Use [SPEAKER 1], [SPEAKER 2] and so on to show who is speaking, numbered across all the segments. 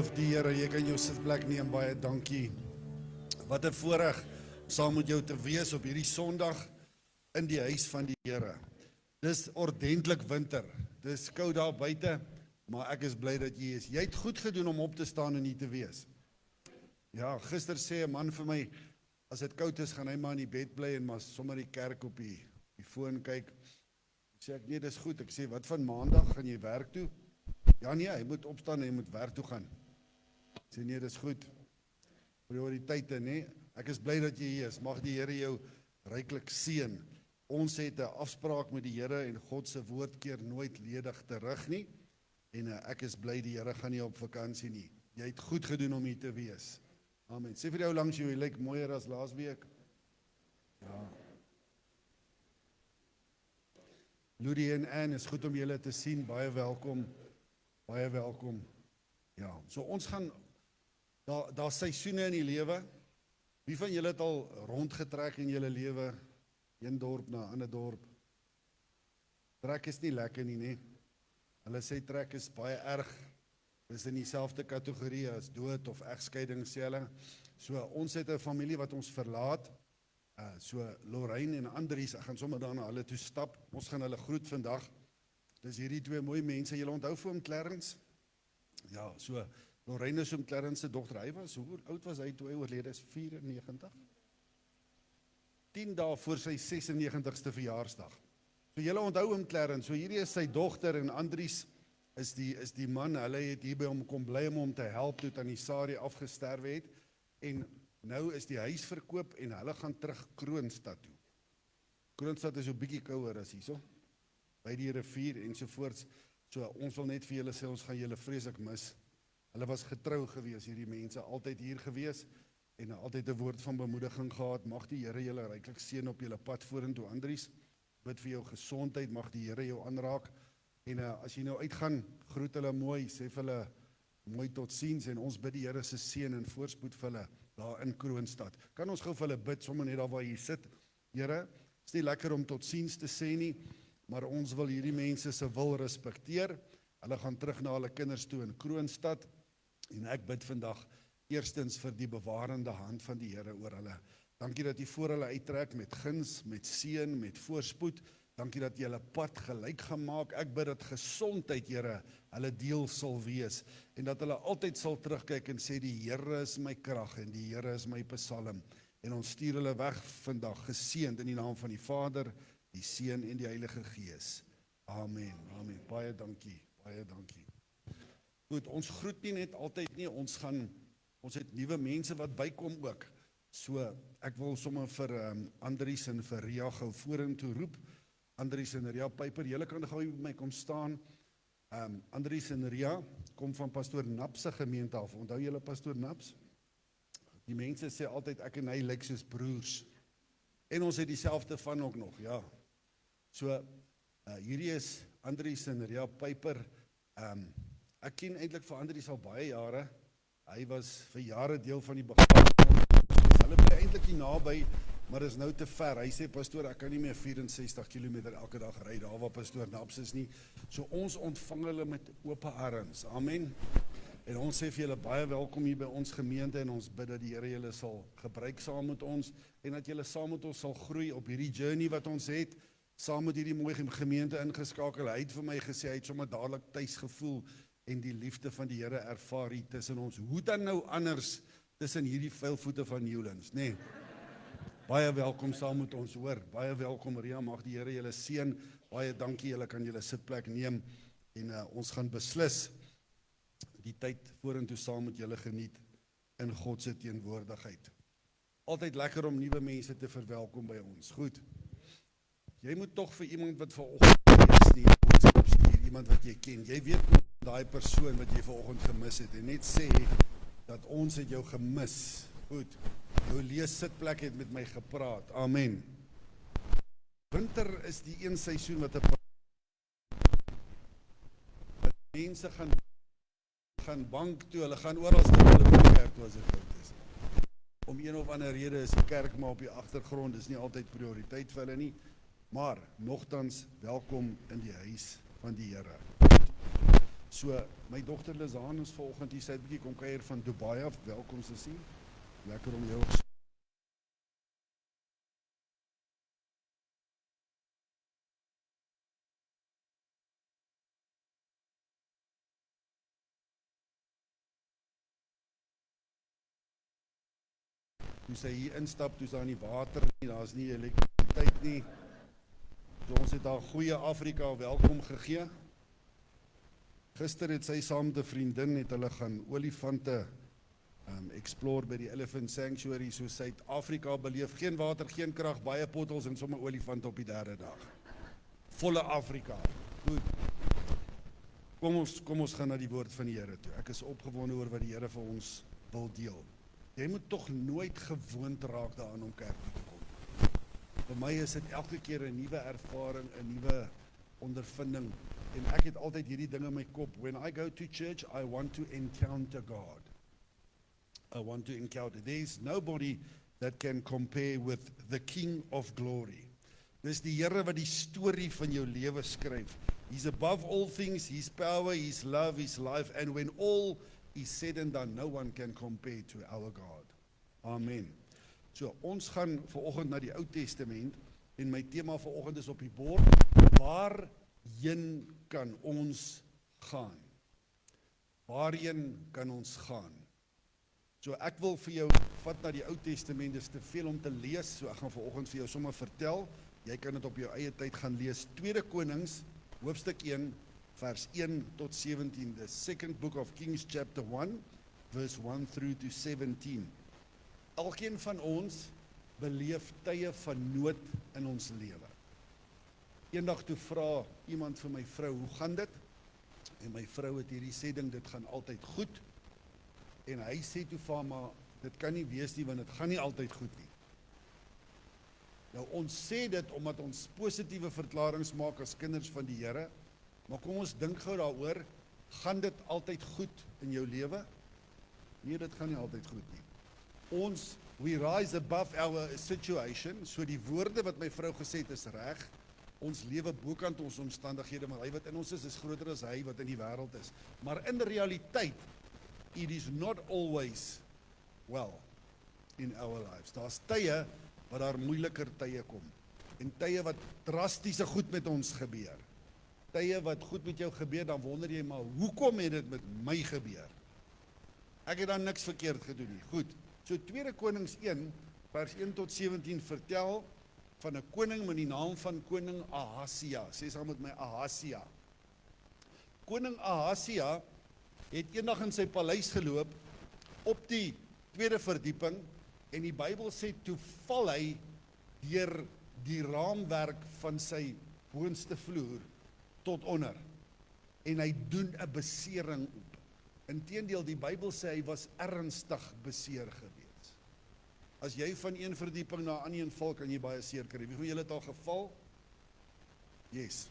[SPEAKER 1] Loof die Here, jy kan jou sitplek neem, baie dankie. Wat 'n voorreg saam met jou te wees op hierdie Sondag in die huis van die Here. Dis ordentlik winter, dis koud daar buite, maar ek is bly dat jy is. Jy het goed gedoen om op te staan en hier te wees. Ja, gister sê 'n man vir my, as dit koud is, gaan hy maar in die bed bly en maar sommer die kerk op die foon kyk. Sê ek, nee, dis goed. Ek sê, wat van maandag, gaan jy werk toe? Ja nee, hy moet opstaan en hy moet werk toe gaan. Ek sê, nee, dis goed. Prioriteite, nee. Ek is bly dat jy hier is. Mag die Here jou ryklik seën. Ons het 'n afspraak met die Here en God se woord keer nooit ledig terug nie. En ek is bly die Here gaan nie op vakansie nie. Jy het goed gedoen om hier te wees. Amen. Sê vir jou langs jou, jy lyk mooier as laasweek. Ja. Ludie en Anne, is goed om julle te sien. Baie welkom. Baie welkom. Ja, so ons gaan, daar seisoene in die lewe. Wie van julle het al rondgetrek in julle lewe, een dorp na 'n ander dorp? Trek is nie lekker nie, nee. Hulle sê trek is baie erg. Dis in dieselfde kategorie as dood of egskeiding, sê hulle. So ons het 'n familie wat ons verlaat. So Lorraine en Andries, ek gaan sommer daar na hulle toe stap. Ons gaan hulle groet vandag. Dis hierdie twee mooi mense. Julle onthou vir hom Clarence? Ja, so Lorraine is hom Clarence se dogter. Hy was, hoe oud was hy toe hy oorlede is? 94? 10 dae voor sy 96ste verjaarsdag. So julle onthou hom Clarence. So hierdie is sy dogter en Andries is die man. Hulle het hier by hom kom bly om hom te help toe Tanisari afgesterwe het. En nou is die huis verkoop en hulle gaan terug Kroonstad toe. Kroonstad is so bietjie kouer as hierso, by die rivier ensovoorts. So ons wil net vir julle sê, ons gaan julle vreeslik mis. Hulle was getrou gewees, hierdie mense, altyd hier gewees en altyd 'n woord van bemoediging gehad. Mag die Here julle ryklik seën op julle pad vorentoe, Andries. Bid vir jou gesondheid, mag die Here jou aanraak. En as jy nou uitgaan, groet hulle mooi, sê vir hulle mooi totsiens en ons bid die Here se seën en voorspoed vir hulle daar in Kroonstad. Kan ons gou vir hulle bid, sommer net daar waar jy sit. Here, is nie lekker om totsiens te sê nie, maar ons wil hierdie mense se wil respekteer. Hulle gaan terug na hulle kinders toe in Kroonstad. En ek bid vandag eerstens vir die bewarende hand van die Here oor hulle. Dankie dat jy voor hulle uittrek met guns, met seën, met voorspoed. Dankie dat jy hulle pad gelyk gemaak. Ek bid dat gesondheid, Here, hulle deel sal wees. En dat hulle altyd sal terugkyk en sê, die Here is my krag en die Here is my psalm. En ons stuur hulle weg vandag, geseënd in die naam van die Vader, die Seun en die Heilige Gees. Amen, amen. Baie dankie, baie dankie. Goed, ons groet nie net altyd nie, ons het nuwe mense wat bykom ook. So, ek wil sommer vir Andries en vir Ria gou vorentoe roep. Andries en Ria Pyper, julle kan gou by my kom staan. Andries en Ria kom van Pastoor Naps se gemeente af. Onthou julle Pastoor Naps? Die mense sê altyd ek en hy lyk soos broers. En ons het dieselfde van ook nog, ja. So, hierdie is Andries en Ria Pyper. Ek ken eintlik vir Andries al baie jare. Hy was vir jare deel van die begrafenis. Hulle bly eintlik nie naby, maar is nou te ver. Hy sê, pastoor, ek kan nie meer 64 km elke dag ry, daar waar Pastoor Naps is nie. So ons ontvang hulle met oop arms. Amen. En ons sê vir julle baie welkom hier by ons gemeente en ons bid dat die Here julle sal gebruik saam met ons en dat julle saam met ons sal groei op hierdie journey wat ons het, saam met hierdie mooi gemeente ingeskakel. Hy het vir my gesê, hy het sommer dadelik tuis gevoel en die liefde van die Here ervaar hier tussen ons. Hoe dan nou anders tussen hierdie vuilvoete van Newlands, nee. Baie welkom saam met ons, hoor. Baie welkom, Ria, mag die Here julle seën. Baie dankie, julle kan julle sitplek neem en ons gaan beslis die tyd vorentoe saam met julle geniet in God se teenwoordigheid. Altyd lekker om nuwe mense te verwelkom by ons. Goed. Jy moet tog vir iemand wat vanoggend lees nie, boodskap stuur, iemand wat jy ken. Jy weet nog daai persoon wat jy vanoggend gemis het en net sê dat ons het jou gemis. Goed. Jou leessitplek het met my gepraat. Amen. Winter is die een seisoen wat mense gaan bank toe, hulle gaan oral staan, hulle moet kerk toe as dit koud is. Om een of ander rede is die kerk maar op die agtergrond, is nie altyd prioriteit vir hulle nie, maar nogtans welkom in die huis van die Here. So, my dogter Lizaan is vanoggend hier, sy het 'n bietjie kom kuier van Dubai af, welkom sussie. Lekker om jou toe sy hier instap, toe is daar nie water nie, daar is nie elektrisiteit nie. So ons het haar goeie Afrika welkom gegee. Gister het sy saam met 'n vriendin het hulle gaan olifante explore by die Elephant Sanctuary, so Suid-Afrika beleef, geen water, geen krag, baie potholes en sommer olifante op die 3de dag. Volle Afrika. Goed. Kom ons gaan na die woord van die Here toe. Ek is opgewonde oor wat die Here vir ons wil deel. Jy moet tog nooit gewoond raak daaraan om kerk toe te kom. Vir my is dit elke keer 'n nuwe ervaring, 'n nuwe ondervinding. En ek het altyd hierdie ding in my kop. When I go to church, I want to encounter God. I want to encounter. There is nobody that can compare with the King of Glory. Dis die Here wat die storie van jou lewe skryf. He's above all things, His power, His love, His life, and when all is said and done, no one can compare to our God. Amen. So, ons gaan vanoggend na die Ou Testament, en my tema vanoggend is op die bord, waarheen kan ons gaan? Waarheen kan ons gaan? So ek wil vir jou vat na die Ou Testament, dis te veel om te lees, so ek gaan vanoggend vir jou sommer vertel, jy kan dit op jou eie tyd gaan lees. 2 Konings, hoofstuk 1, vers 1 tot 17, the second book of Kings chapter 1, verse 1 through to 17. Elkeen van ons beleef tye van nood in ons lewe. Eendag toe vra iemand vir my vrou, hoe gaan dit? En my vrou het hierdie sê ding, dit gaan altyd goed. En hy sê toe vir maar, dit kan nie wees nie, want dit gaan nie altyd goed nie. Nou ons sê dit omdat ons positiewe verklaringe maak as kinders van die Here, maar kom ons dink gou daaroor, gaan dit altyd goed in jou lewe? Nee, dit gaan nie altyd goed nie. We rise above our situation, so die woorde wat my vrou gesê het is reg, ons lewe bokant ons omstandighede, maar hy wat in ons is groter as hy wat in die wêreld is. Maar in realiteit, it is not always well in our lives. Daar's tye wat daar moeiliker tye kom, en tye wat drastiese goed met ons gebeur. Tye wat goed met jou gebeur, dan wonder jy maar, hoekom het dit met my gebeur? Ek het dan niks verkeerd gedoen nie. Goed, so 2 Konings 1, vers 1 tot 17 vertel van 'n koning met die naam van koning Ahasia. Sê saam met my, Ahasia. Koning Ahasia het eendag in sy paleis geloop, op die 2de verdieping, en die Bybel sê, toe val hy deur die raamwerk van sy boonste vloer tot onder, en hy doen 'n besering op. Inteendeel, die Bybel sê hy was ernstig beseer gewees. As jy van een verdieping na 'n ander een val, kan jy baie seer kry. Wie van julle het al geval? Yes.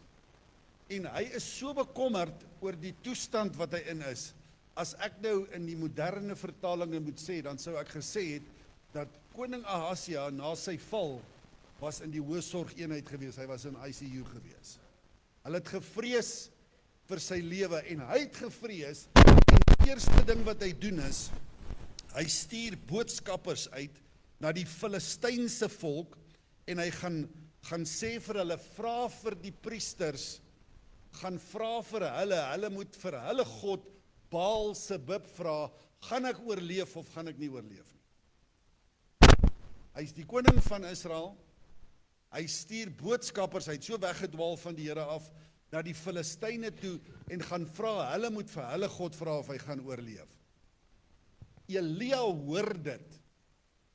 [SPEAKER 1] En hy is so bekommerd oor die toestand wat hy in is. As ek nou in die moderne vertalinge moet sê, dan sou ek gesê het, dat koning Ahasia na sy val, was in die hoësorgeenheid gewees, hy was in ICU gewees. Hulle het gevrees vir sy lewe, en hy het gevrees, en die eerste ding wat hy doen is, hy stuur boodskappers uit, na die Filistynse volk, en hy gaan sê vir hulle, vra vir die priesters, gaan vra vir hulle moet vir hulle God, Baal Sebub vra, gaan ek oorleef of gaan ek nie oorleef nie? Hy is die koning van Israel, hy stuur boodskappers, hy het so weggedwaal van die Here af, na die Filistyne toe, en gaan vra, hulle moet vir hulle God vra of hy gaan oorleef. Elia hoor dit,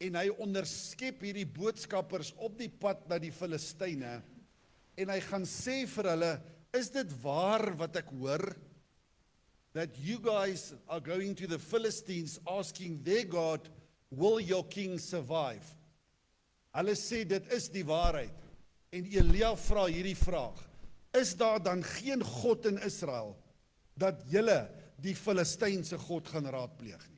[SPEAKER 1] en hy onderskep hierdie boodskappers op die pad na die Filistyne, en hy gaan sê vir hulle, is dit waar wat ek hoor? That you guys are going to the Philistines asking their God, will your king survive? Hulle sê dit is die waarheid. En Elia vra hierdie vraag, is daar dan geen God in Israel, dat julle die Filistynse God gaan raadpleeg nie?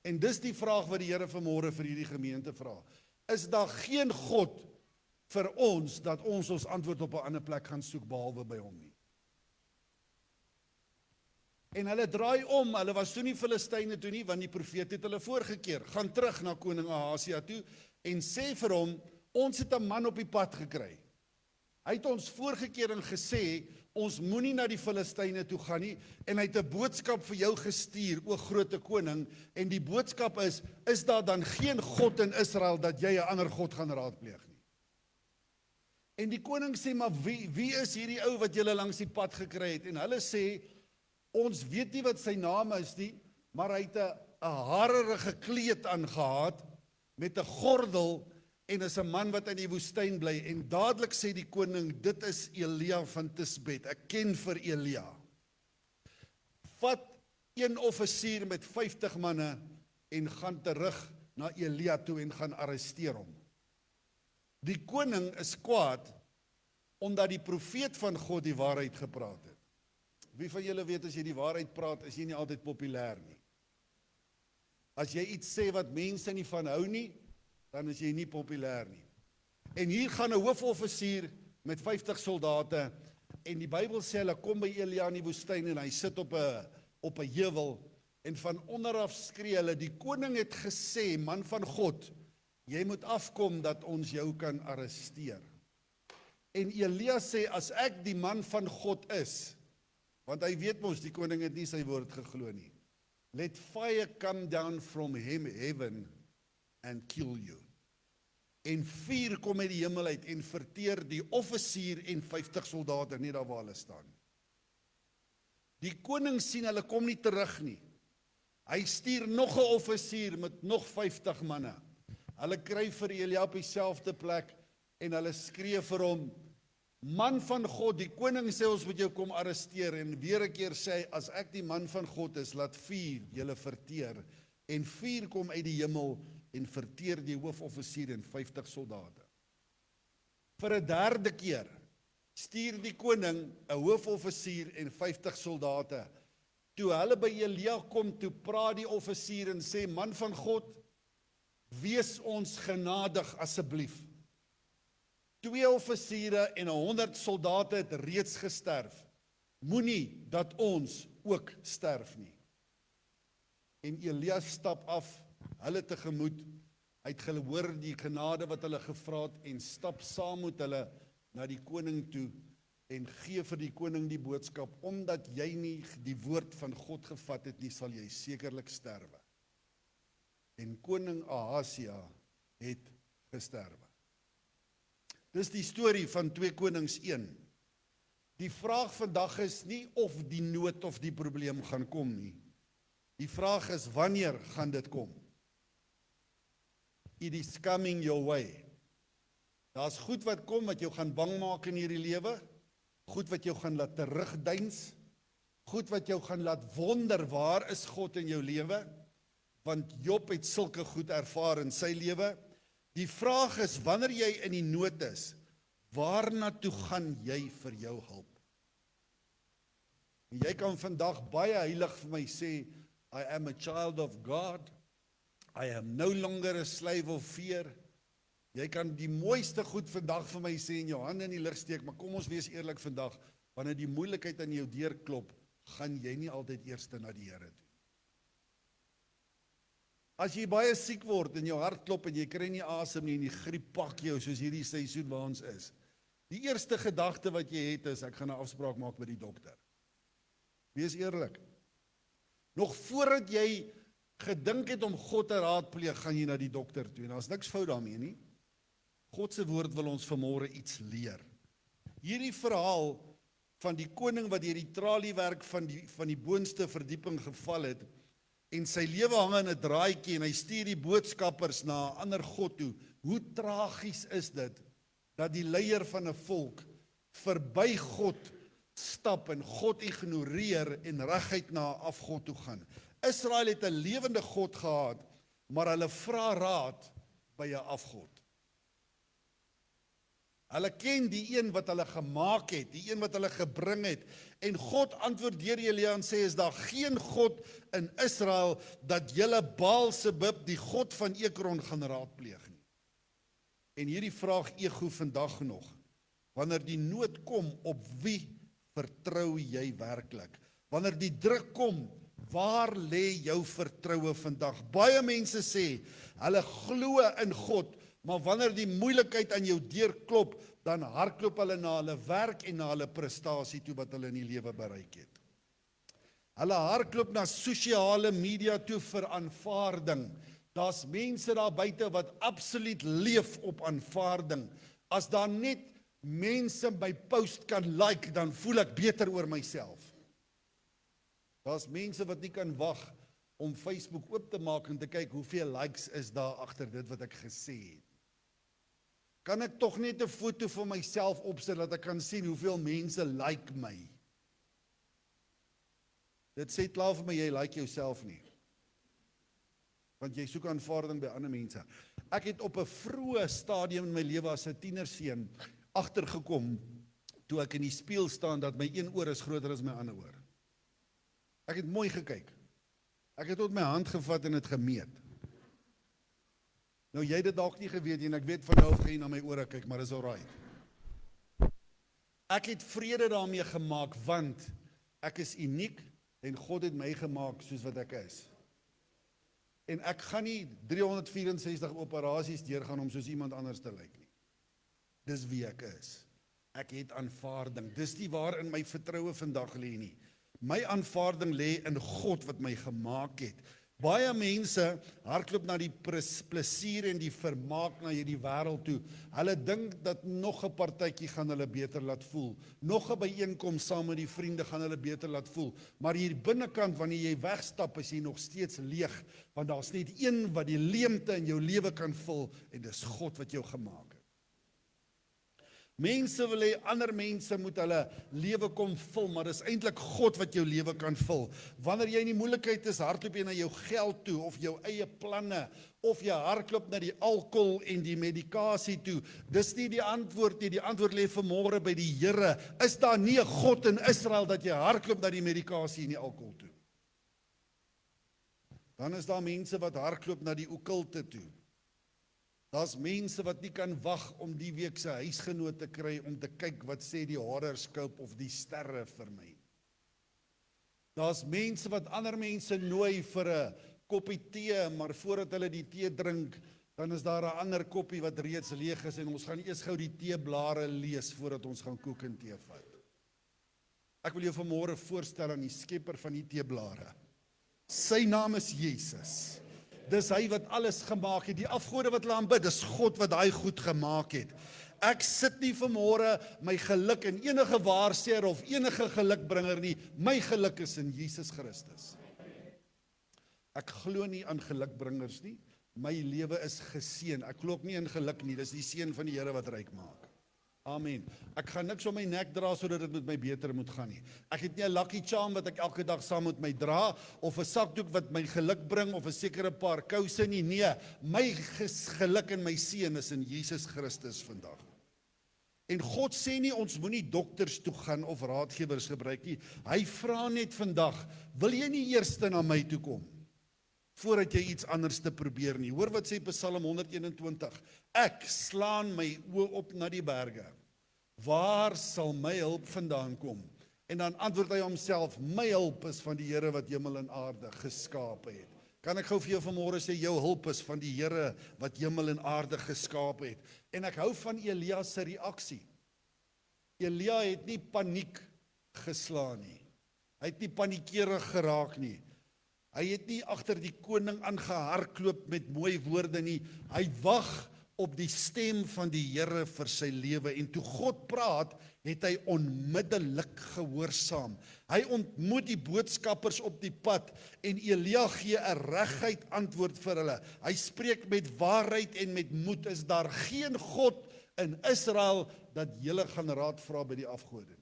[SPEAKER 1] En dis die vraag wat die Here vanmôre vir hierdie gemeente vra. Is daar geen God vir ons, dat ons antwoord op 'n ander plek gaan soek, behalwe by hom nie? En hulle draai om, hulle was toe nie Filistyne toe nie, want die profeet het hulle voorgekeer. Gaan terug na koning Ahasia toe en sê vir hom, ons het 'n man op die pad gekry. Hy het ons voorgekeer en gesê, ons moenie na die Filistyne toe gaan nie, en hy het 'n boodskap vir jou gestuur, o grote koning, en die boodskap is daar dan geen God in Israel, dat jy 'n ander God gaan raadpleeg nie. En die koning sê, maar wie is hierdie ou wat julle langs die pad gekry het? En hulle sê, ons weet nie wat sy naam is nie, maar hy het 'n harerige kleed aangehad, met 'n gordel, en is 'n man wat in die woestyn bly, en dadelik sê die koning, dit is Elia van Tisbet, ek ken vir Elia. Vat een offisier met 50 manne, en gaan terug na Elia toe, en gaan arresteer hom. Die koning is kwaad, omdat die profeet van God die waarheid gepraat het. Wie van julle weet, as jy die waarheid praat, is jy nie altyd populêr nie. As jy iets sê wat mense nie van hou nie, dan is jy nie populêr nie. En hier gaan 'n hoofoffisier met 50 soldate, en die Bybel sê hulle kom by Elia in die woestyn, en hy sit op 'n heuwel, en van onderaf skree hulle, die koning het gesê, man van God, jy moet afkom dat ons jou kan arresteer. En Elia sê, as ek die man van God is, want hy weet mos, die koning het nie sy woord geglo nie, let fire come down from heaven and kill you. En vuur kom uit die hemel uit en verteer die offisier en 50 soldate, nie daar waar hulle staan. Die koning sien, hulle kom nie terug nie. Hy stuur nog 'n offisier met nog 50 manne. Hulle kry vir Elia op dieselfde plek, en hulle skree vir hom, man van God, die koning sê ons moet jou kom arresteer, en weer 'n keer sê hy, as ek die man van God is, laat vuur julle verteer, en vuur kom uit die hemel, en verteer die hoofoffisier en 50 soldate. Vir 'n derde keer, stuur die koning 'n hoofoffisier en 50 soldate. Toe hulle by Elia kom, toe praat die offisier en sê, man van God, wees ons genadig asseblief. 2 offisiere en 100 soldate het reeds gesterf. Moenie dat ons ook sterf nie. En Elia stap af, hulle tegemoet, hy het gehoor die genade wat hulle gevra het, en stap saam met hulle na die koning toe, en gee vir die koning die boodskap, omdat jy nie die woord van God gevat het nie, sal jy sekerlik sterwe. En koning Ahasia het gesterwe. Dis die storie van 2 Konings 1. Die vraag vandag is nie of die nood of die probleem gaan kom nie. Die vraag is, wanneer gaan dit kom? It is coming your way. Daar's goed wat kom wat jou gaan bang maak in hierdie lewe, goed wat jou gaan laat terugdeins, goed wat jou gaan laat wonder, waar is God in jou lewe? Want Job het sulke goed ervaar in sy lewe. Die vraag is, wanneer jy in die nood is, waarna toe gaan jy vir jou hulp? En jy kan vandag baie heilig vir my sê, I am a child of God, I am no longer a slave of fear. Jy kan die mooiste goed vandag vir my sê en jou hande in die lug steek, maar kom ons wees eerlik vandag, wanneer die moeilikheid aan jou deur klop, gaan jy nie altyd eerste na die Here toe. As jy baie siek word en jou hart klop en jy kry nie asem nie en die griep pak jou soos hierdie seisoen waar ons is, die eerste gedagte wat jy het is, ek gaan 'n afspraak maak met die dokter. Wees eerlik. Nog voordat jy gedink het om God te raadpleeg, gaan jy na die dokter toe. En daar's niks fout daarmee nie. God se woord wil ons vanmôre iets leer. Hierdie verhaal van die koning wat deur die traliewerk van die boonste verdieping geval het, en sy lewe hang in 'n draadjie, en hy stuur die boodskappers na 'n ander God toe. Hoe tragies is dit, dat die leier van 'n volk verby God stap en God ignoreer en reguit na 'n afgod toe gaan. Israel het 'n lewende God gehad, maar hulle vra raad by 'n afgod. Hulle ken die een wat hulle gemaak het, die een wat hulle gebring het, en God antwoord deur Elia en sê, is daar geen God in Israel, dat julle Baal-Zebub, die God van Ekron, gaan raadpleeg nie. En hierdie vraag ego vandag nog, wanneer die nood kom, op wie vertrou jy werklik? Wanneer die druk kom, waar lê jou vertroue vandag? Baie mense sê, hulle glo in God, maar wanneer die moeilikheid aan jou deur klop, dan hardloop hulle na hulle werk en na hulle prestasie toe wat hulle in die lewe bereik het. Hulle hardloop na sosiale media toe vir aanvaarding. Daar's mense daar buite wat absoluut leef op aanvaarding. As daar net mense my post kan like, dan voel ek beter oor myself. Daar's mense wat nie kan wag om Facebook oop te maak en te kyk hoeveel likes is daar agter dit wat ek gesê het. Kan ek tog net 'n foto van myself opsit dat ek kan sien hoeveel mense like my? Dit sê klaar vir my, jy like jouself nie. Want jy soek aanvaarding by ander mense. Ek het op 'n vroeë stadium in my lewe as 'n tienerseun agtergekom toe ek in die spieël staan dat my een oor is groter as my ander oor. Ek het mooi gekyk. Ek het tot my hand gevat en dit gemeet. Nou jy het dit dalk nie geweet nie en ek weet van nou af gaan jy na my ore kyk, maar is alright. Ek het vrede daarmee gemaak want ek is uniek en God het my gemaak soos wat ek is. En ek gaan nie 364 operasies deurgaan om soos iemand anders te lyk nie. Dis wie ek is. Ek het aanvaarding. Dis nie waar in my vertroue vandag lê nie. My aanvaarding lê in God wat my gemaak het. Baie mense hardloop na die plesier en die vermaak na hierdie wêreld toe. Hulle dink dat nog 'n partytjie gaan hulle beter laat voel. Nog 'n byeenkoms saam met die vriende gaan hulle beter laat voel. Maar hier binnekant, wanneer jy wegstap, is jy nog steeds leeg. Want daar's net een wat die leemte in jou lewe kan vul en dis God wat jou gemaak het. Mense wil hê ander mense moet hulle lewe kom vul, maar dis eintlik God wat jou lewe kan vul. Wanneer jy in die moeilikheid is, hardloop jy na jou geld toe of jou eie planne of jy hardloop na die alkohol en die medikasie toe. Dis nie die antwoord nie. Die antwoord lê vanmôre by die Here. Is daar nie 'n God in Israel dat jy hardloop na die medikasie en die alkohol toe? Dan is daar mense wat hardloop na die okkulte toe. Daar's mense wat nie kan wag om die week se huisgenoot te kry om te kyk wat sê die horoscoop of die sterre vir my. Daar's mense wat ander mense nooi vir 'n koppie tee, maar voordat hulle die tee drink, dan is daar 'n ander koppie wat reeds leeg is en ons gaan eers gou die teeblare lees voordat ons gaan koek en tee vat. Ek wil jou vanmôre voorstel aan die skepper van die teeblare. Sy naam is Jesus. Dis hy wat alles gemaak het. Die afgode wat hulle aanbid, dis God wat daai goed gemaak het. Ek sit nie vanmôre my geluk in enige waarseer of enige gelukbringer nie. My geluk is in Jesus Christus. Ek glo nie aan gelukbringers nie. My lewe is geseën. Ek glo ook nie in geluk nie. Dis die seën van die Here wat ryk maak. Amen. Ek gaan niks om my nek dra sodat dit met my beter moet gaan nie. Ek het nie 'n lucky charm wat ek elke dag saam met my dra of 'n sakdoek wat my geluk bring of 'n sekere paar kouse nie. Nee, my geluk en my seën is in Jesus Christus vandag. En God sê nie ons moenie dokters toe gaan of raadgewers gebruik nie. Hy vra net vandag, wil jy nie eers na my toe kom voordat jy iets anders te probeer nie. Hoor wat sê Psalm 121. Ek slaan my oë op na die berge. Waar sal my hulp vandaan kom? En dan antwoord hy homself, my hulp is van die Here wat hemel en aarde geskape het. Kan ek gou vir jou vanmôre sê, jou hulp is van die Here wat hemel en aarde geskape het. En ek hou van Elia se reaksie. Elia het nie paniek geslaan nie. Hy het nie paniekerig geraak nie. Hy het nie agter die koning aangehardloop met mooi woorde nie. Hy wag op die stem van die Here vir sy lewe. En toe God praat, het hy onmiddellik gehoorsaam. Hy ontmoet die boodskappers op die pad en Elia gee 'n reguit antwoord vir hulle. Hy spreek met waarheid en met moed. Is daar geen God in Israel dat julle gaan raad vra by die afgode nie?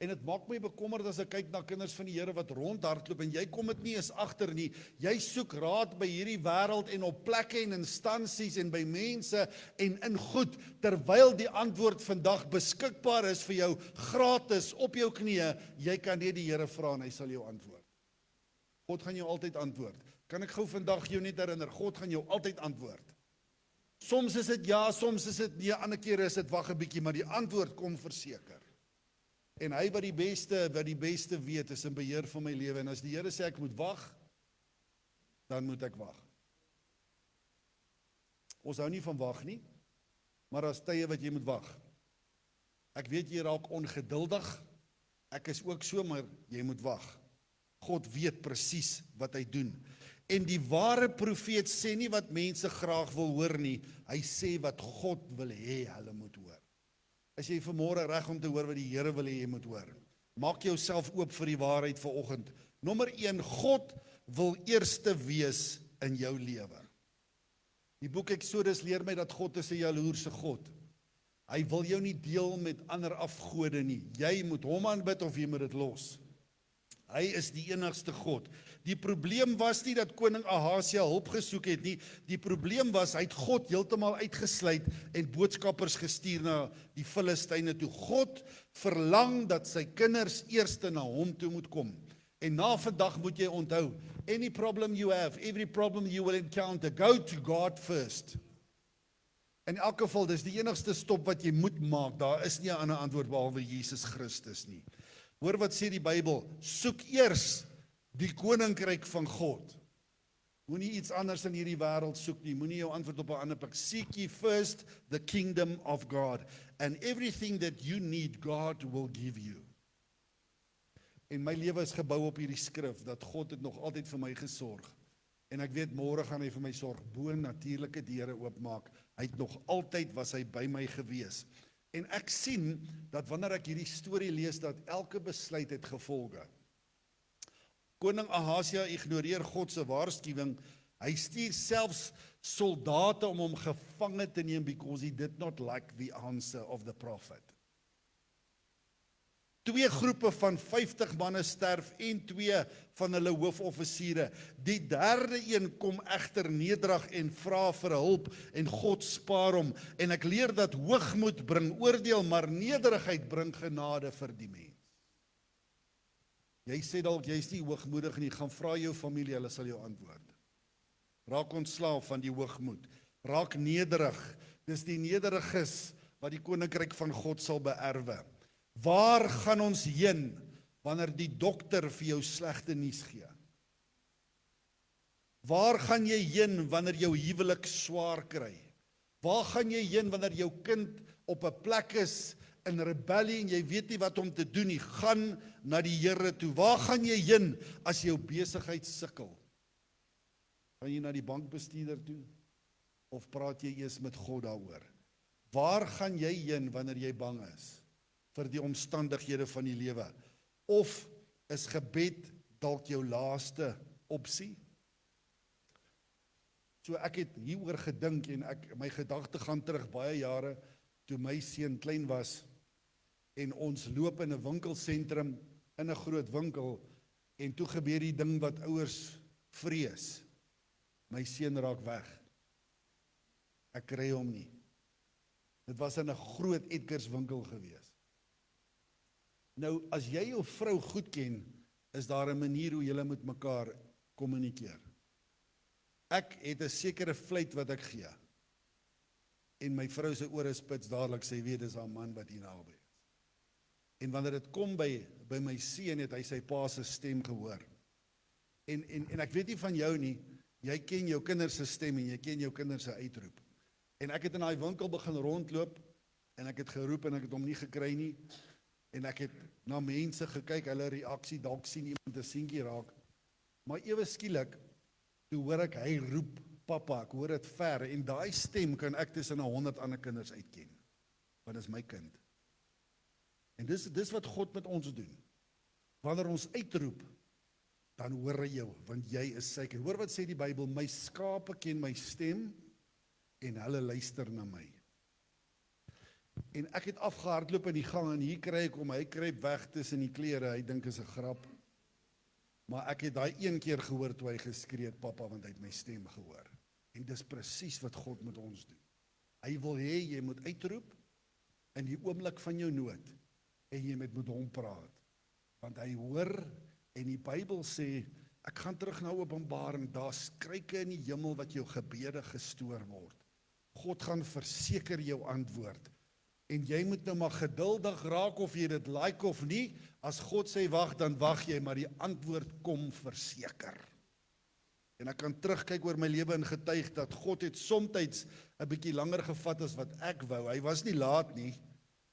[SPEAKER 1] En dit maak my bekommerd as ek kyk na kinders van die Here wat rondhardloop en jy kom dit nie eens agter nie. Jy soek raad by hierdie wêreld en op plekke en instansies en by mense en in goed, terwyl die antwoord vandag beskikbaar is vir jou gratis op jou knieë. Jy kan net die Here vra en hy sal jou antwoord. God gaan jou altyd antwoord. Kan ek gou vandag jou net herinner, God gaan jou altyd antwoord. Soms is dit ja, soms is dit nee, ander kere is dit wag 'n bietjie, maar die antwoord kom verseker. En hy wat die beste weet, is in beheer van my lewe. En as die Here sê ek moet wag, dan moet ek wag. Ons hou nie van wag nie, maar daar's tye wat jy moet wag. Ek weet jy raak ongeduldig, ek is ook so, maar jy moet wag. God weet presies wat hy doen. En die ware profeet sê nie wat mense graag wil hoor nie, hy sê wat God wil hê hulle moet hoor. As jy vanmôre reg om te hoor wat die Here wil hê jy moet hoor, maak jouself oop vir die waarheid vanoggend. Nommer 1, God wil eerste wees in jou lewe. Die boek Eksodus leer my dat God is 'n jaloerse God. Hy wil jou nie deel met ander afgode nie. Jy moet hom aanbid of jy moet dit los. Hy is die enigste God. Die probleem was nie dat koning Ahasia hulp gesoek het nie. Die probleem was hy het God heeltemal uitgesluit en boodskappers gestuur na die Filistyne toe. God verlang dat sy kinders eerste na hom toe moet kom. En na vandag moet jy onthou, any problem you have, every problem you will encounter, go to God first. In elk geval, dis die enigste stop wat jy moet maak. Daar is nie 'n ander antwoord behalwe Jesus Christus nie. Hoor wat sê die Bybel, soek eers die koninkryk van God. Moenie iets anders in hierdie wêreld soek nie, moenie jou antwoord op 'n ander plek. Seek ye first the kingdom of God, and everything that you need, God will give you. En my lewe is gebou op hierdie skrif, dat God het nog altyd vir my gesorg. En ek weet, môre gaan hy vir my sorg, bo-natuurlike deure oopmaak. Hy het nog altyd, was hy by my gewees. En ek sien, dat wanneer ek hierdie storie lees, dat elke besluit het gevolge. Koning Ahasia ignoreer God se waarskuwing. Hy stuur selfs soldate om hom gevange te neem, because he did not like the answer of the prophet. 2 groepe van 50 manne sterf en 2 van hulle hoofoffisiere. Die derde een kom egter nederig en vra vir hulp en God spaar hom. En ek leer dat hoogmoed bring oordeel, maar nederigheid bring genade vir die mens. Jy sê dalk jy's nie hoogmoedig nie, gaan vra jou familie, hulle sal jou antwoord. Raak ontslaaf van die hoogmoed. Raak nederig. Dis die nederiges wat die koninkryk van God sal beerwe. Waar gaan ons heen wanneer die dokter vir jou slegte nuus gee? Waar gaan jy heen wanneer jou huwelik swaar kry? Waar gaan jy heen wanneer jou kind op 'n plek is in rebellie en jy weet nie wat om te doen nie? Gaan na die Here toe. Waar gaan jy heen as jou besigheid sukkel? Gaan jy na die bankbestuurder toe? Of praat jy eers met God daaroor? Waar gaan jy heen wanneer jy bang is vir die omstandighede van die lewe? Of is gebed dalk jou laaste opsie? So ek het hieroor gedink en my gedagte gaan terug baie jare toe my seun klein was en ons loop in 'n winkelsentrum, in 'n groot winkel, en toe gebeur die ding wat ouers vrees. My seun raak weg. Ek kry hom nie. Dit was in 'n groot Edgars winkel gewees. Nou, as jy jou vrou goed ken, is daar 'n manier hoe julle met mekaar kommunikeer. Ek het 'n sekere fluit wat ek gee. En my vrou se ore spits dadelik, sy weet dis haar man wat hier naby is. En wanneer dit kom by my seun, het hy sy pa se stem gehoor. En ek weet nie van jou nie, jy ken jou kinders se stem en jy ken jou kinders se uitroep. En ek het in daai winkel begin rondloop en ek het geroep en ek het hom nie gekry nie. En ek het na mense gekyk, hulle reaksie, dalk sien iemand 'n seentjie raak. Maar ewe skielik, toe hoor ek hy roep pappa, ek hoor dit ver, en daai stem kan ek tussen 100 ander kinders uitken. Want dit is my kind. En dis wat God met ons doen. Wanneer ons uitroep, dan hoor hy jou, want jy is sy kind. Hoor wat sê die Bybel, my skape ken my stem en hulle luister na my. En ek het afgehardloop in die gang en hier kry ek hom, hy kruip weg tussen die klere, hy dink is 'n grap. Maar ek het daai een keer gehoor toe hy geskree het, pappa, want hy het my stem gehoor. En dis presies wat God met ons doen. Hy wil hê jy moet uitroep in die oomblik van jou nood en jy moet met hom praat. Want hy hoor, en die Bybel sê, ek gaan terug na Openbaring, daar's skryke in die hemel wat jou gebede gestoor word. God gaan verseker jou antwoord. En jy moet nou maar geduldig raak of jy dit like of nie. As God sê wag, dan wag jy, maar die antwoord kom verseker. En ek kan terugkyk oor my lewe en getuig dat God het soms 'n bietjie langer gevat as wat ek wou. Hy was nie laat nie.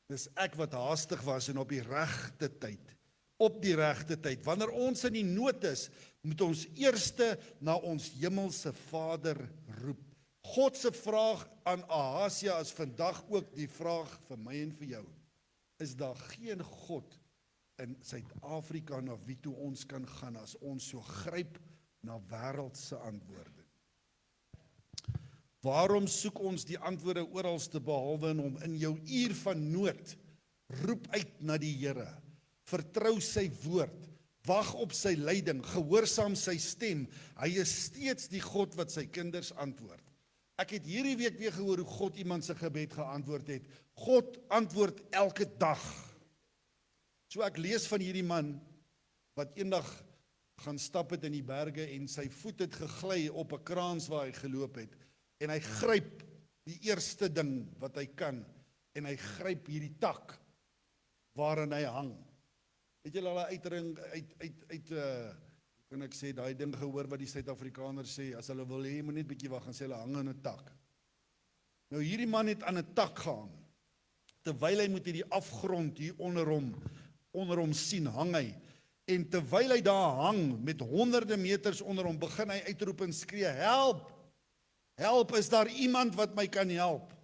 [SPEAKER 1] Dis ek wat haastig was en op die regte tyd. Op die regte tyd. Wanneer ons in die nood is, moet ons eerste na ons hemelse Vader roep. God se vraag aan Ahasia is vandag ook die vraag vir my en vir jou. Is daar geen God in Suid-Afrika na wie toe ons kan gaan as ons so gryp na wêreldse antwoorde? Waarom soek ons die antwoorde oralste behalwe in hom? In jou uur van nood, roep uit na die Here. Vertrou sy woord, wag op sy leiding, gehoorsaam sy stem. Hy is steeds die God wat sy kinders antwoord. Ek het hierdie week weer gehoor hoe God iemand se gebed geantwoord het. God antwoord elke dag. So ek lees van hierdie man wat eendag gaan stap het in die berge en sy voet het gegly op 'n kraans waar hy geloop het. En hy gryp die eerste ding wat hy kan en hy gryp hierdie tak waarin hy hang. Het julle al 'n uitdrukking kan ek sê, daai ding gehoor wat die Suid-Afrikaners sê, as hulle wil hê, jy moet net bietjie wag, en sê hulle hang aan 'n tak. Nou hierdie man het aan 'n tak gehang, terwyl hy moet hierdie afgrond hier onder hom sien, hang hy, en terwyl hy daar hang, met honderde meters onder hom, begin hy uitroep en skree, help, help, is daar iemand wat my kan help?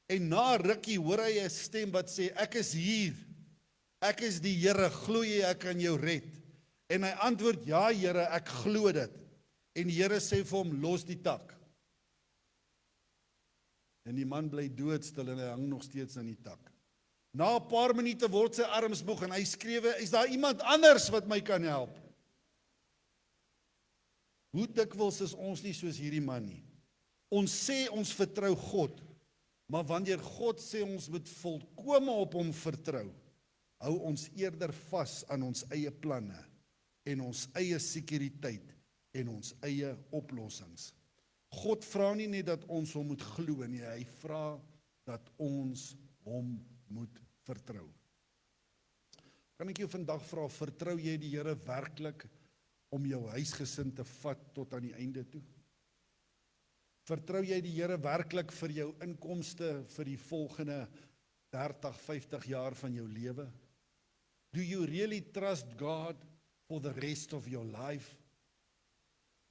[SPEAKER 1] En na rukkie hoor hy 'n stem wat sê, ek is hier, ek is die Here, glo jy ek kan jou red? En hy antwoord, ja Here, ek glo dit. En die Here sê vir hom, los die tak. En die man bly doodstil en hy hang nog steeds aan die tak. Na 'n paar minute word sy arms moeg en hy skreeu, is daar iemand anders wat my kan help? Hoe dikwels is ons nie soos hierdie man nie? Ons sê ons vertrou God, maar wanneer God sê ons moet volkome op hom vertrou, hou ons eerder vas aan ons eie planne en ons eie sekuriteit en ons eie oplossings. God vra nie net dat ons hom moet glo nie, hy vra dat ons hom moet vertrou. Kan ek jou vandag vra, vertrou jy die Here werklik om jou huisgesin te vat tot aan die einde toe? Vertrou jy die Here werklik vir jou inkomste vir die volgende 30, 50 jaar van jou lewe? Do you really trust God for the rest of your life?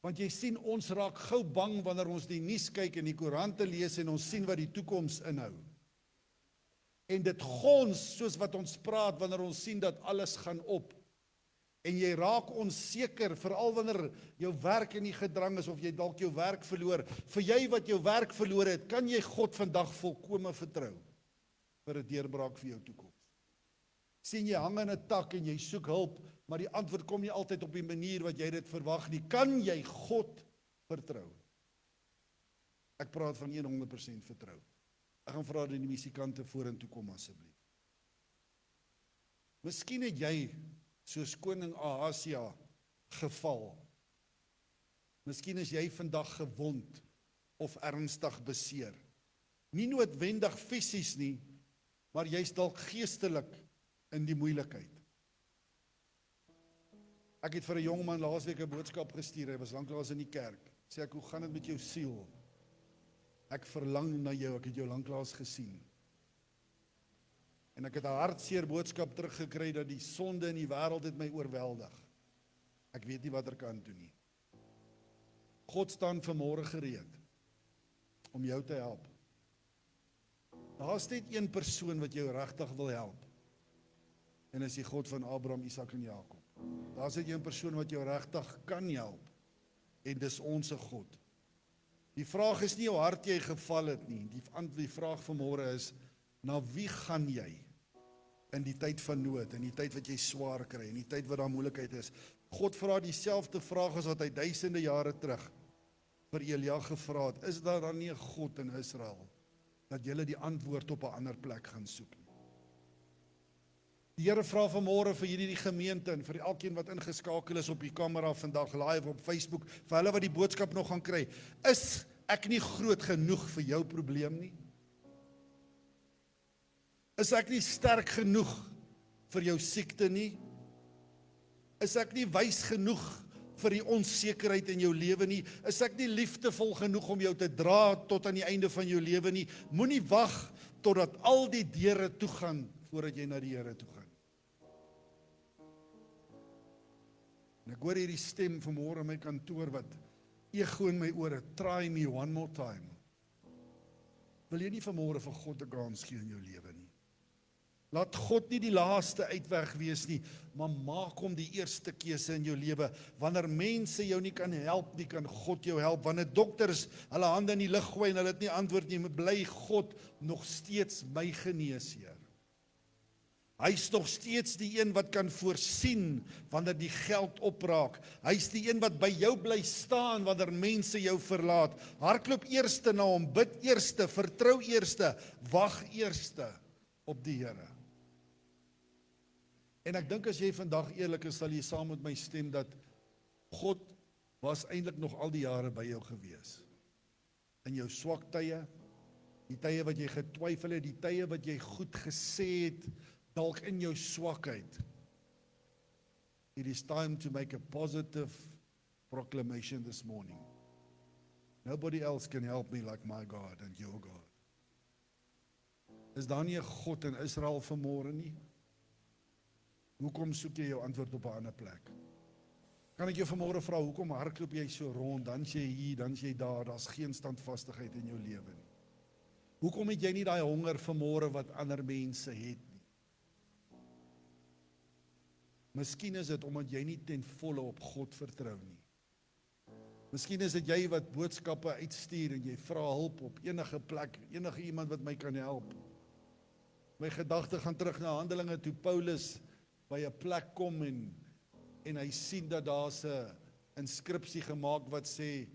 [SPEAKER 1] Want jy sien, ons raak gou bang wanneer ons die nuus kyk en die koerante lees en ons sien wat die toekoms inhou. En dit gons soos wat ons praat wanneer ons sien dat alles gaan op. En jy raak onseker, veral wanneer jou werk in die gedrang is of jy dalk jou werk verloor. Vir jy wat jou werk verloor het, kan jy God vandag volkome vertrou vir 'n deurbraak vir jou toekoms. Sien jy hang in 'n tak en jy soek hulp, maar die antwoord kom nie altyd op die manier wat jy dit verwag nie. Kan jy God vertrou? Ek praat van 100% vertrou. Ek gaan vra dat die musikante vorentoe kom asseblief. Miskien het jy soos koning Ahasia geval. Miskien is jy vandag gewond of ernstig beseer. Nie noodwendig fisies nie, maar jy's dalk geestelik in die moeilikheid. Ek het vir 'n jong man laasweek 'n boodskap gestuur, hy was lanklaas in die kerk. Sê ek, hoe gaan dit met jou siel? Ek verlang na jou, ek het jou lanklaas gesien. En ek het 'n hartseer boodskap teruggekry dat die sonde in die wêreld het my oorweldig. Ek weet nie wat ek kan doen nie. God staan vanmôre gereed om jou te help. Daar's net een persoon wat jou regtig wil help. En is die God van Abraham, Isak en Jakob. Daar's net een persoon wat jou regtig kan help. En dis ons God. Die vraag is nie hoe hard jy geval het nie. Die vraag vanmôre is, na wie gaan jy in die tyd van nood, in die tyd wat jy swaar kry, in die tyd wat daar moeilikheid is? God vra dieselfde vraag as wat hy duisende jare terug vir Elia gevra het. Is daar dan nie 'n God in Israel dat julle die antwoord op 'n ander plek gaan soek nie? Die Here vra vanmôre vir hierdie gemeente en vir elkeen wat ingeskakel is op die kamera vandag live op Facebook, vir hulle wat die boodskap nog gaan kry. Is ek nie groot genoeg vir jou probleem nie? Is ek nie sterk genoeg vir jou siekte nie? Is ek nie wys genoeg vir die onsekerheid in jou lewe nie? Is ek nie liefdevol genoeg om jou te dra tot aan die einde van jou lewe nie? Moenie wag totdat al die deure toegaan voordat jy na die Here toe gaan. En ek hoor hierdie stem vanmôre in my kantoor wat ego in my ore, try me one more time. Wil jy nie vanmôre vir God 'n kans gee in jou lewe nie? Laat God nie die laaste uitweg wees nie, maar maak hom die eerste keuse in jou lewe. Wanneer mense jou nie kan help nie, kan God jou help. Wanneer dokters hulle hande in die lug gooi en hulle het nie antwoord nie, bly God nog steeds my geneesheer. Hy's nog steeds die een wat kan voorsien wanneer die geld opraak. Hy's die een wat by jou bly staan wanneer mense jou verlaat. Hardloop eerste na hom, bid eerste, vertrou eerste, wag eerste op die Here. En ek dink as jy vandag eerlik is, sal jy saam met my stem dat God was eintlik nog al die jare by jou gewees. In jou swak tye, die tye wat jy getwyfel het, die tye wat jy goed gesê het, dalk in jou swakheid. It is time to make a positive proclamation this morning. Nobody else can help me like my God and your God. Is daar nie 'n God in Israel vanmôre nie? Hoekom soek jy jou antwoord op 'n ander plek? Kan ek jou vanmôre vra, hoekom hardloop jy so rond, dan jy hier, dan jy daar, daar's geen standvastigheid in jou lewe nie? Hoekom het jy nie daai honger vanmôre wat ander mense het nie? Miskien is dit omdat jy nie ten volle op God vertrou nie. Miskien is dit jy wat boodskappe uitstuur en jy vra hulp op enige plek, enige iemand wat my kan help. My gedagte gaan terug na Handelinge toe Paulus by 'n plek kom en hy sien dat daar's 'n inskripsie gemaak wat sê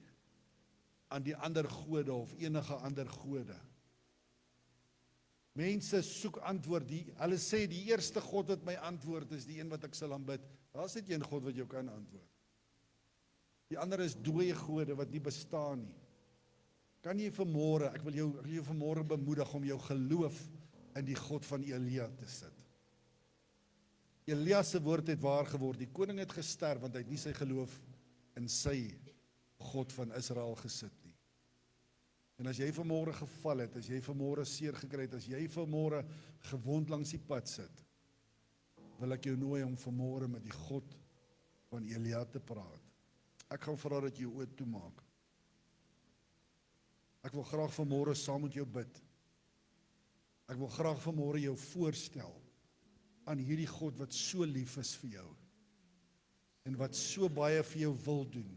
[SPEAKER 1] aan die ander gode of enige ander gode. Mense soek antwoord, hulle sê die eerste God wat my antwoord is die een wat ek sal aanbid. Daar's net een God wat jou kan antwoord. Die ander is dooie gode wat nie bestaan nie. Kan jy vanmôre, ek wil jou vanmôre bemoedig om jou geloof in die God van Elia te sit. Elia se woord het waar geword. Die koning het gesterf want hy het nie sy geloof in sy God van Israel gesit nie. En as jy vanmôre geval het, as jy vanmôre seer gekry het, as jy vanmôre gewond langs die pad sit, wil ek jou nooi om vanmôre met die God van Elia te praat. Ek gaan vra dat jy jou oë toemaak. Ek wil graag vanmôre saam met jou bid. Ek wil graag vanmôre jou voorstel aan hierdie God wat so lief is vir jou en wat so baie vir jou wil doen.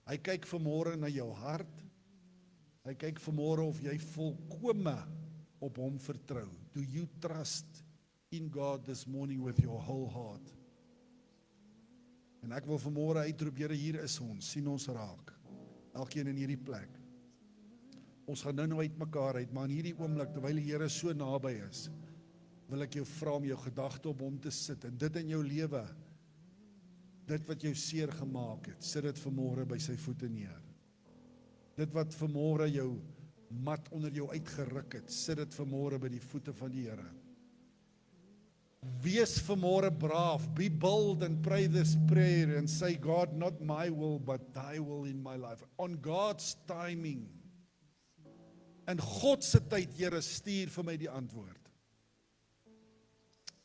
[SPEAKER 1] Hy kyk vanmôre na jou hart. Hy kyk vanmôre of jy volkome op hom vertrou. Do you trust in God this morning with your whole heart? En ek wil vanmôre uitroep, Here, hier is ons, sien ons raak. Elkeen in hierdie plek. Ons gaan nou uit mekaar uit, maar in hierdie oomblik, terwyl die Here so naby is, wil ek jou vra om jou gedagte op hom te sit, en dit in jou lewe, dit wat jou seer gemaak het, sit dit vanmôre by sy voete neer. Dit wat vanmôre jou mat onder jou uitgeruk het, sit dit vanmôre by die voete van die Here. Wees vanmôre braaf, be bold and pray this prayer and say, God, not my will, but thy will in my life. On God's timing. In God se tyd, Here, stuur vir my die antwoord.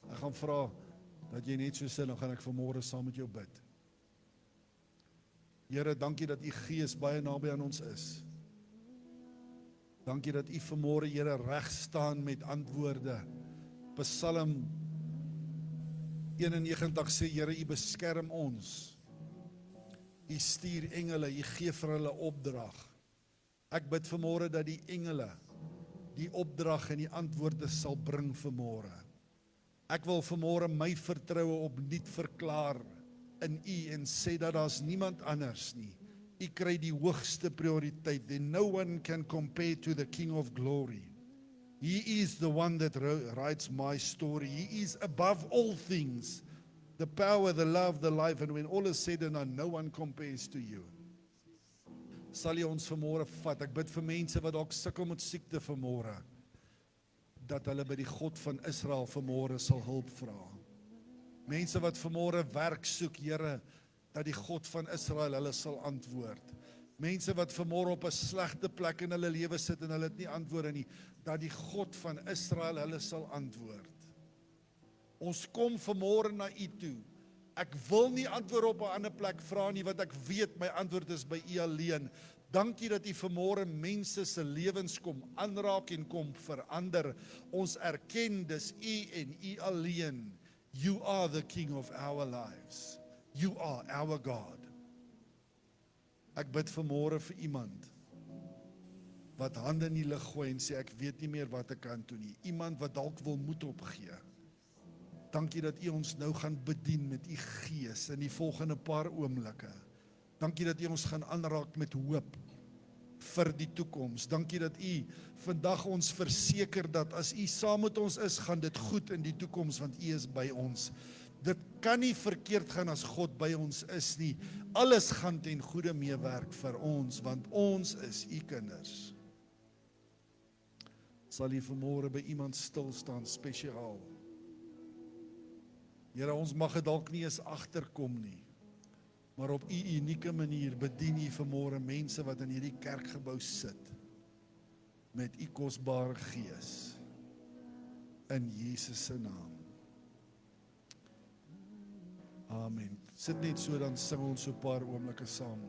[SPEAKER 1] Ek gaan vra dat jy net so sit, dan gaan ek vanmôre saam met jou bid. Here, dankie dat u Gees baie naby aan ons is. Dankie dat u vanmôre, Here, reg staan met antwoorde. Psalm 91 sê, Here, u beskerm ons. U stuur engele, u gee vir hulle opdrag. Ek bid vanmôre dat die engele die opdrag en die antwoorde sal bring vanmôre. Ek wil vanmôre my vertroue opnuut verklaar in u en sê dat daar's niemand anders nie. U kry die hoogste prioriteit. Then no one can compare to the King of Glory. He is the one that writes my story. He is above all things. The power, the love, the life, and when all is said and done, no one compares to you. Sal jy ons vanmôre vat? Ek bid vir mense wat dalk sukkel met siekte vanmôre. dat hulle by die God van Israel vanmôre sal hulp vra. Mense wat vanmôre werk soek, Here, dat die God van Israel hulle sal antwoord. Mense wat vanmôre op 'n slegte plek in hulle lewe sit en hulle het nie antwoorde nie, dat die God van Israel hulle sal antwoord. Ons kom vanmôre na U toe. Ek wil nie antwoord op 'n ander plek vra nie, want ek weet my antwoord is by U alleen. Dankie dat U vanmôre mense se lewens kom aanraak en kom verander. Ons erken dis U en U alleen. You are the King of our lives. You are our God. Ek bid vanmôre vir iemand wat hande in die lug gooi en sê ek weet nie meer wat ek kan doen nie. Iemand wat dalk wil moed opgee. Dankie dat U ons nou gaan bedien met U Gees in die volgende paar oomblikke. Dankie dat U ons gaan aanraak met hoop vir die toekoms. Dankie dat U vandag ons verseker dat as U saam met ons is, gaan dit goed in die toekoms, want U is by ons. Dit kan nie verkeerd gaan as God by ons is nie. Alles gaan ten goeie meewerk vir ons, want ons is U kinders. Sal U vanmôre by iemand stil staan spesiaal? Here, ons mag dit dalk nie eens agterkom nie, maar op U unieke manier bedien U vanmôre mense wat in hierdie kerkgebou sit met U kosbare Gees in Jesus se naam. Amen. Sit net so, dan sing ons so 'n paar oomblikke saam.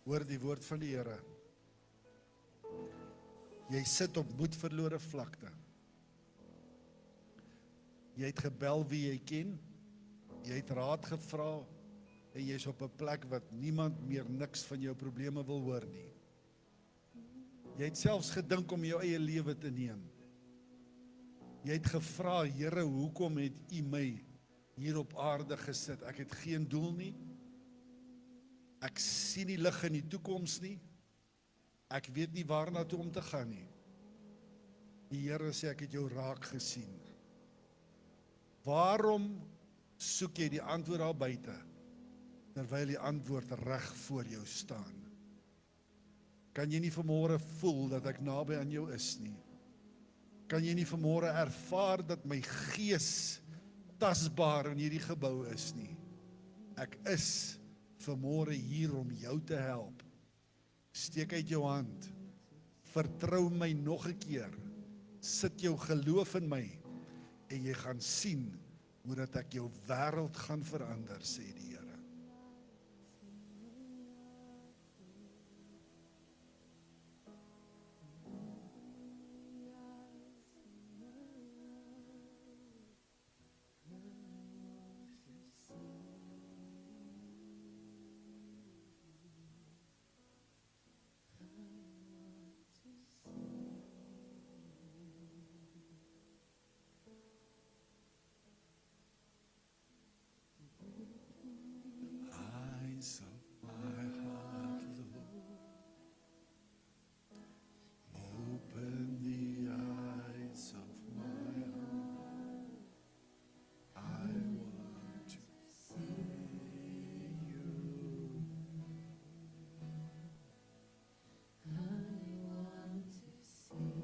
[SPEAKER 1] Hoor die woord van die Here. Jy sit op moedverlore vlakte. Jy het gebel wie jy ken, jy het raad gevra, en jy is op 'n plek wat niemand meer niks van jou probleme wil hoor nie. Jy het selfs gedink om jou eie lewe te neem. Jy het gevra, Here, hoekom het U my hier op aarde gesit? Ek het geen doel nie. Ek sien nie lig in die toekoms nie. Ek weet nie waarna toe om te gaan nie. Die Here sê, ek het jou raak gesien. Waarom soek jy die antwoord daar buite, terwyl die antwoord reg voor jou staan? Kan jy nie vanmôre voel dat ek naby aan jou is nie? Kan jy nie vanmôre ervaar dat my gees tasbaar in hierdie gebou is nie? Ek is vanmôre hier om jou te help. Steek uit jou hand. Vertrou my nog 'n keer. Sit jou geloof in my en jy gaan sien hoe dat ek jou wêreld gaan verander, sê die Here. Eyes of my heart, Lord, open the eyes of my heart. I want to see you. I want to see.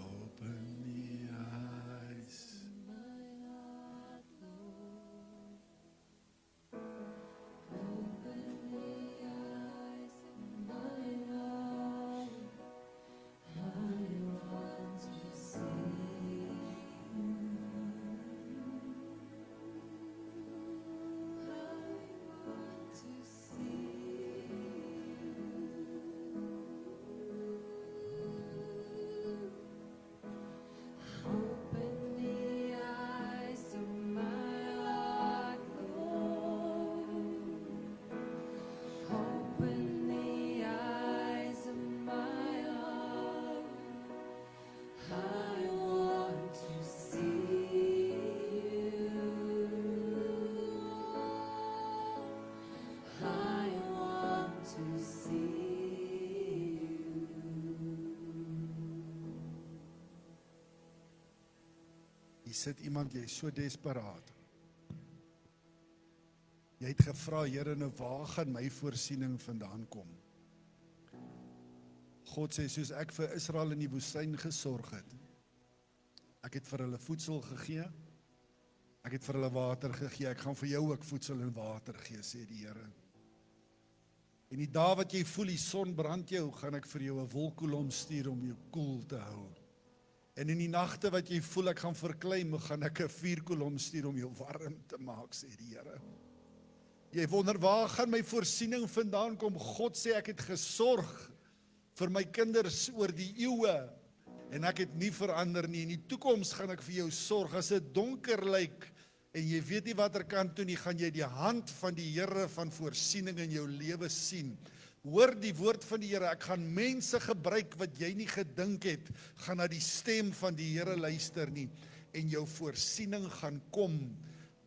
[SPEAKER 1] Open the eyes. Hier sit iemand, jy is so desperaat. Jy het gevra, Here, nou waar gaan my voorsiening vandaan kom? God sê, soos ek vir Israel in die woestyn gesorg het, ek het vir hulle voedsel gegee, ek het vir hulle water gegee, ek gaan vir jou ook voedsel en water gee, sê die Here. En die dae wat jy voel die son brand jou, gaan ek vir jou 'n wolkkolom stuur om jou koel te hou. En in die nagte wat jy voel ek gaan verklei, gaan ek 'n vuurkolom stuur om jou warm te maak, sê die Here. Jy wonder, waar gaan my voorsiening vandaan kom? God sê, ek het gesorg vir my kinders oor die eeue, en ek het nie verander nie. In die toekoms gaan ek vir jou sorg. As dit donker lyk, en jy weet nie watter kant toe nie, gaan jy die hand van die Here van voorsiening in jou lewe sien. Hoor die woord van die Here, ek gaan mense gebruik wat jy nie gedink het, gaan na die stem van die Here luister nie, en jou voorsiening gaan kom.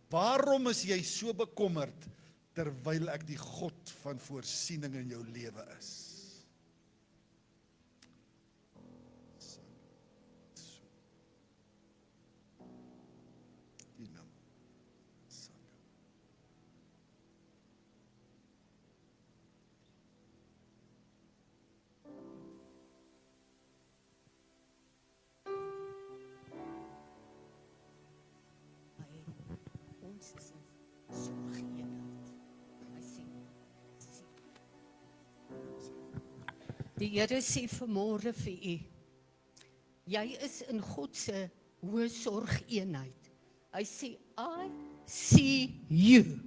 [SPEAKER 1] Waarom is jy so bekommerd, terwyl ek die God van voorsiening in jou lewe is?
[SPEAKER 2] Die Here sê vanmôre vir u, jy is in God se hoë sorgeenheid. Hy sê, I see you.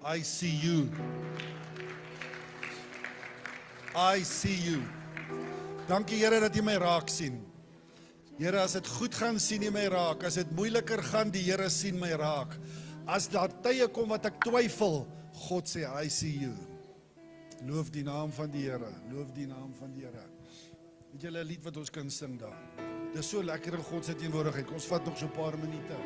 [SPEAKER 1] I see you. I see you. Dankie Here dat U my raak sien. Here, as dit goed gaan, sien U my raak. As dit moeiliker gaan, die Here sien my raak. As daar tye kom wat ek twyfel, God sê, I see you. Loof die naam van die Here. Loof die naam van die Here. Het julle 'n lied wat ons kan sing daar? Dis so lekker in God se teenwoordigheid. Ons vat nog so 'n paar minute.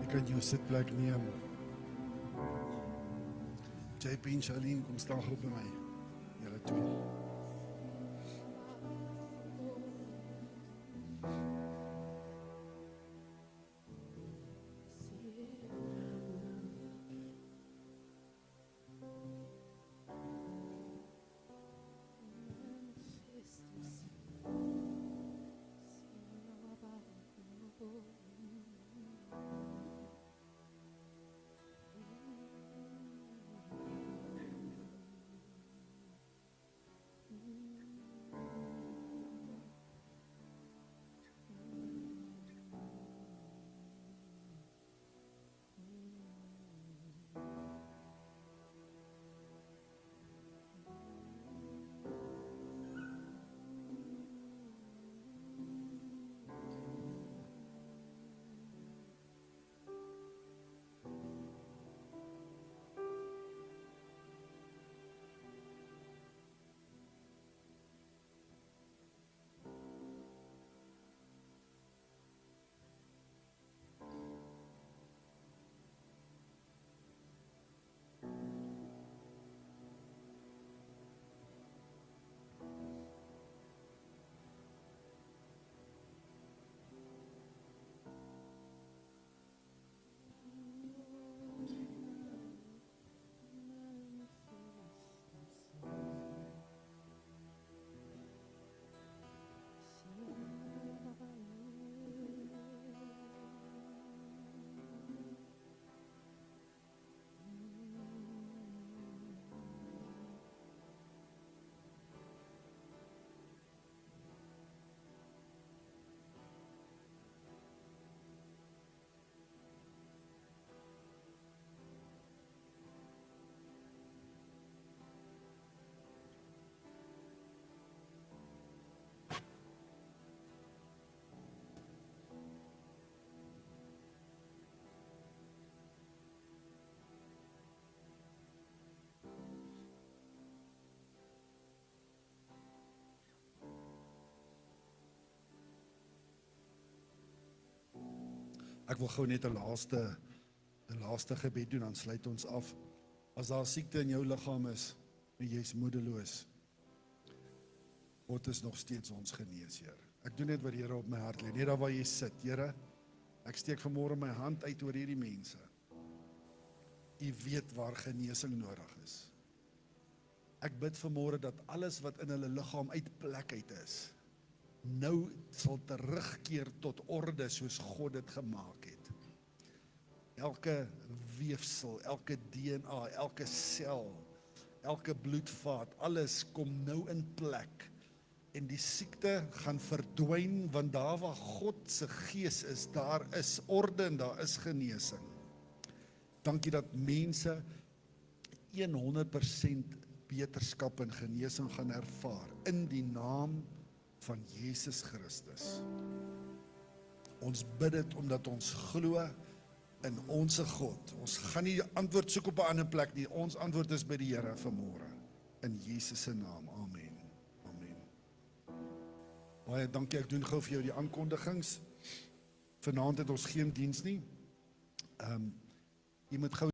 [SPEAKER 1] Jy kan jou sitplek neem. JP en Charlene, kom staan gou by my. Julle twee. Ek wil gou net 'n laaste gebed doen, dan sluit ons af. As daar siekte in jou liggaam is, en jy's moedeloos, God is nog steeds ons geneesheer. Ek doen net wat die Here op my hart lê, net daar waar jy sit. Here, ek steek vanmôre my hand uit oor hierdie mense. U weet waar genesing nodig is. Ek bid vanmôre dat alles wat in hulle liggaam uit plek uit is, nou sal terugkeer tot orde soos God dit gemaak het. Elke weefsel, elke DNA, elke sel, elke bloedvaat, alles kom nou in plek. En die siekte gaan verdwyn, want daar waar God se gees is, daar is orde en daar is genesing. Dankie dat mense 100% beterskap en genesing gaan ervaar in die naam van Jesus Christus. Ons bid dit omdat ons glo in onsse God. Ons gaan nie antwoord soek op 'n ander plek nie. Ons antwoord is by die Here vanmôre. In Jesus se naam. Amen. Amen. Baie dankie. Ek doen gou vir jou die aankondigings. Vanaand het ons geen diens nie. Jy moet gou